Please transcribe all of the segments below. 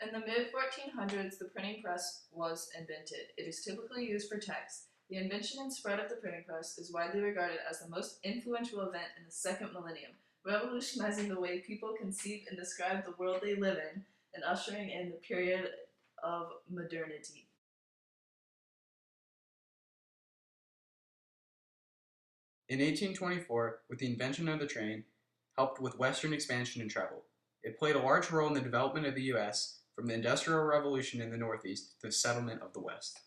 In the mid-1400s, the printing press was invented. It is typically used for text. The invention and spread of the printing press is widely regarded as the most influential event in the second millennium, revolutionizing the way people conceive and describe the world they live in and ushering in the period of modernity. In 1824, with the invention of the train, helped with Western expansion and travel. It played a large role in the development of the U.S., from the Industrial Revolution in the Northeast to the settlement of the West.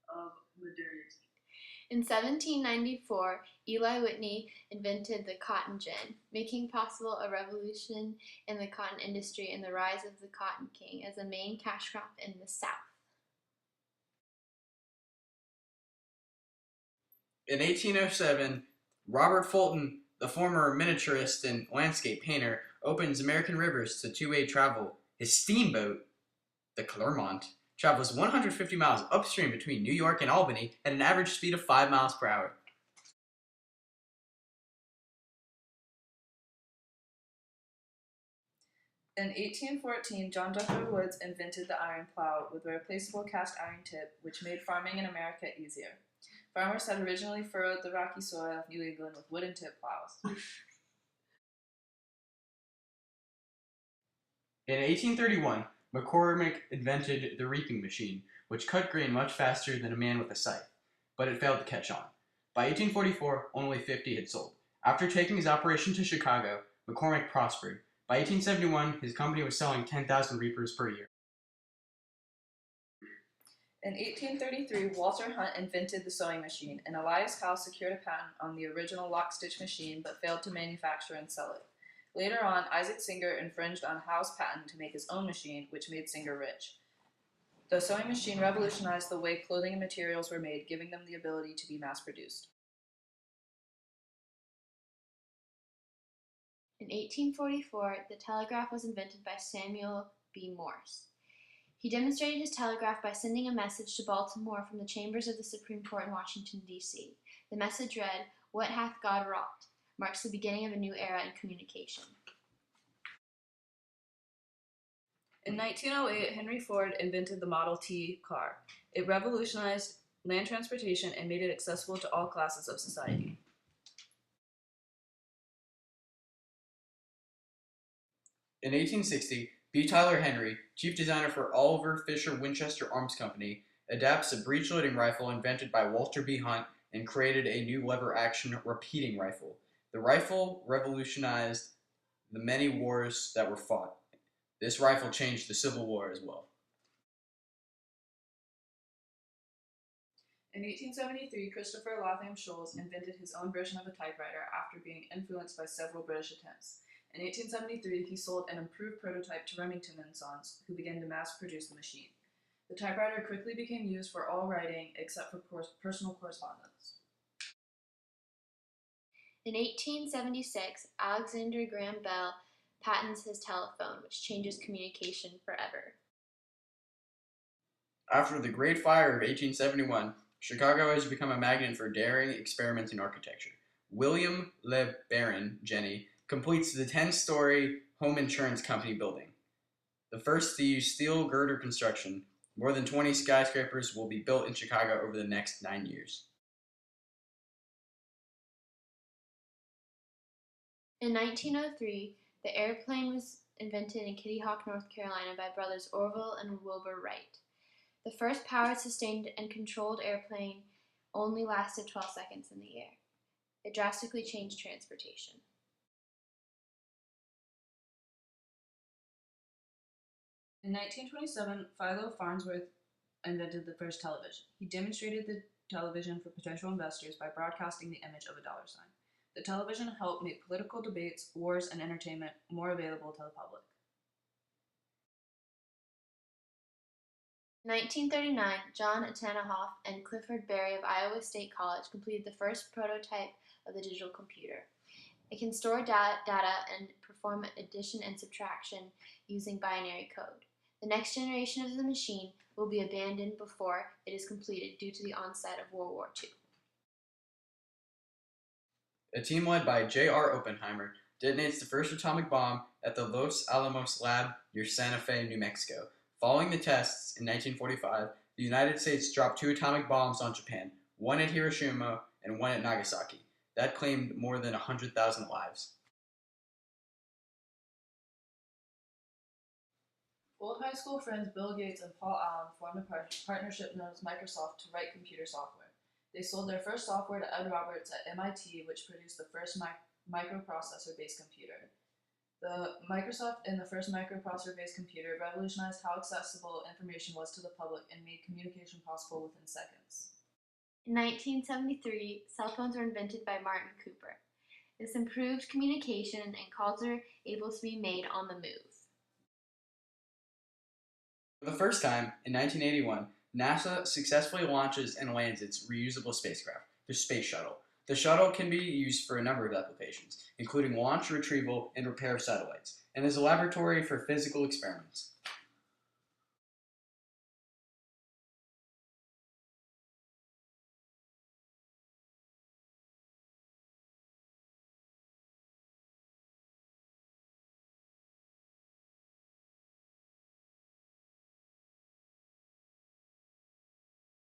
Of modernity. In 1794, Eli Whitney invented the cotton gin, making possible a revolution in the cotton industry and the rise of the cotton king as a main cash crop in the South. In 1807, Robert Fulton, the former miniaturist and landscape painter, opens American rivers to two-way travel. His steamboat, the Clermont, travels 150 miles upstream between New York and Albany at an average speed of 5 miles per hour. In 1814, John Duffer Woods invented the iron plow with a replaceable cast iron tip, which made farming in America easier. Farmers had originally furrowed the rocky soil of New England with wooden tip plows. In 1831, McCormick invented the reaping machine, which cut grain much faster than a man with a scythe, but it failed to catch on. By 1844, only 50 had sold. After taking his operation to Chicago, McCormick prospered. By 1871, his company was selling 10,000 reapers per year. In 1833, Walter Hunt invented the sewing machine, and Elias Howe secured a patent on the original lock-stitch machine but failed to manufacture and sell it. Later on, Isaac Singer infringed on Howe's patent to make his own machine, which made Singer rich. The sewing machine revolutionized the way clothing and materials were made, giving them the ability to be mass-produced. In 1844, the telegraph was invented by Samuel B. Morse. He demonstrated his telegraph by sending a message to Baltimore from the chambers of the Supreme Court in Washington, D.C. The message read, "What hath God wrought?" Marks the beginning of a new era in communication. In 1908, Henry Ford invented the Model T car. It revolutionized land transportation and made it accessible to all classes of society. In 1860, B. Tyler Henry, chief designer for Oliver Fisher Winchester Arms Company, adapts a breech-loading rifle invented by Walter B. Hunt and created a new lever-action repeating rifle. The rifle revolutionized the many wars that were fought. This rifle changed the Civil War as well. In 1873, Christopher Latham Scholes invented his own version of a typewriter after being influenced by several British attempts. In 1873, he sold an improved prototype to Remington and Sons, who began to mass-produce the machine. The typewriter quickly became used for all writing except for personal correspondence. In 1876, Alexander Graham Bell patents his telephone, which changes communication forever. After the Great Fire of 1871, Chicago has become a magnet for daring experiments in architecture. William Le Baron Jenney completes the 10-story home insurance company building. The first to use steel girder construction, more than 20 skyscrapers will be built in Chicago over the next 9 years. In 1903, the airplane was invented in Kitty Hawk, North Carolina by brothers Orville and Wilbur Wright. The first powered, sustained, and controlled airplane only lasted 12 seconds in the air. It drastically changed transportation. In 1927, Philo Farnsworth invented the first television. He demonstrated the television for potential investors by broadcasting the image of a dollar sign. The television helped make political debates, wars, and entertainment more available to the public. In 1939, John Tannenhoff and Clifford Berry of Iowa State College completed the first prototype of the digital computer. It can store data and perform addition and subtraction using binary code. The next generation of the machine will be abandoned before it is completed due to the onset of World War II. A team led by J.R. Oppenheimer detonates the first atomic bomb at the Los Alamos lab near Santa Fe, New Mexico. Following the tests in 1945, the United States dropped 2 atomic bombs on Japan, one at Hiroshima and one at Nagasaki. That claimed more than 100,000 lives. Old high school friends Bill Gates and Paul Allen formed a partnership known as Microsoft to write computer software. They sold their first software to Ed Roberts at MIT, which produced the first microprocessor-based computer. The first microprocessor-based computer revolutionized how accessible information was to the public and made communication possible within seconds. In 1973, cell phones were invented by Martin Cooper. This improved communication and calls were able to be made on the move. For the first time, in 1981, NASA successfully launches and lands its reusable spacecraft, the Space Shuttle. The shuttle can be used for a number of applications, including launch, retrieval, and repair of satellites, and is a laboratory for physical experiments.